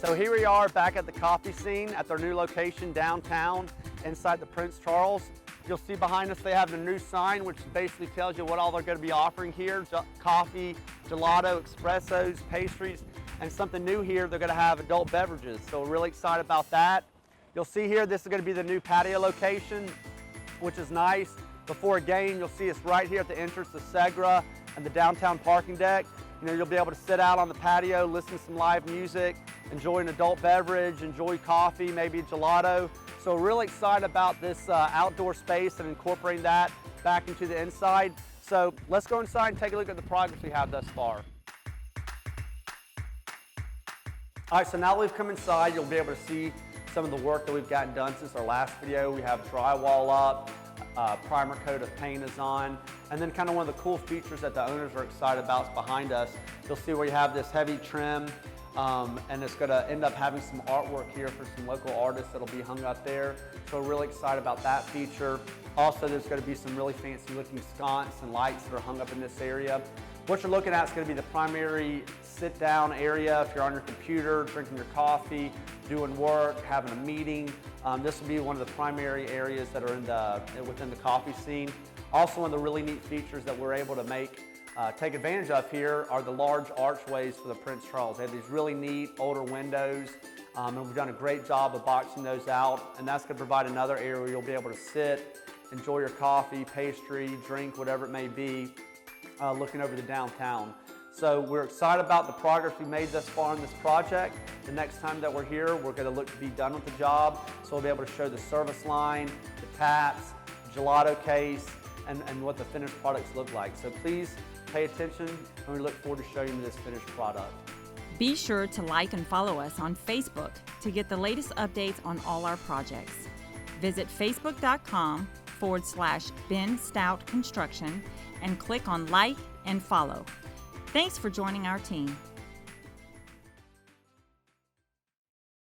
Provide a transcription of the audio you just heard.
So here we are back at the coffee scene at their new location downtown inside the Prince Charles. You'll see behind us they have a new sign which basically tells you what all they're going to be offering here. Coffee, gelato, espressos, pastries, and something new here, they're going to have adult beverages. So we're really excited about that. You'll see here this is going to be the new patio location, which is nice. Before a game, you'll see us right here at the entrance to Segra and the downtown parking deck. You know, you'll be able to sit out on the patio, listen to some live music, enjoy an adult beverage, enjoy coffee, maybe a gelato. So we're really excited about this outdoor space and incorporating that back into the inside. So let's go inside and take a look at the progress we have thus far. All right, so now that we've come inside, you'll be able to see some of the work that we've gotten done since our last video. We have drywall up, primer coat of paint is on, and then kind of one of the cool features that the owners are excited about is behind us. You'll see where you have this heavy trim, and it's going to end up having some artwork here for some local artists that'll be hung up there. So we're really excited about that feature. Also, there's going to be some really fancy looking sconce and lights that are hung up in this area. What you're looking at is going to be the primary sit down area if you're on your computer, drinking your coffee, doing work, having a meeting. This will be one of the primary areas that are within the coffee scene. Also, one of the really neat features that we're able to take advantage of here are the large archways for the Prince Charles. They have these really neat older windows, and we've done a great job of boxing those out, and that's going to provide another area where you'll be able to sit, enjoy your coffee, pastry, drink, whatever it may be, looking over the downtown. So we're excited about the progress we made thus far in this project. The next time that we're here, we're going to look to be done with the job, so we'll be able to show the service line, the taps, gelato case, and what the finished products look like. So please pay attention, and we look forward to showing you this finished product. Be sure to like and follow us on Facebook to get the latest updates on all our projects. Visit facebook.com/Ben Stout Construction and click on like and follow. Thanks for joining our team.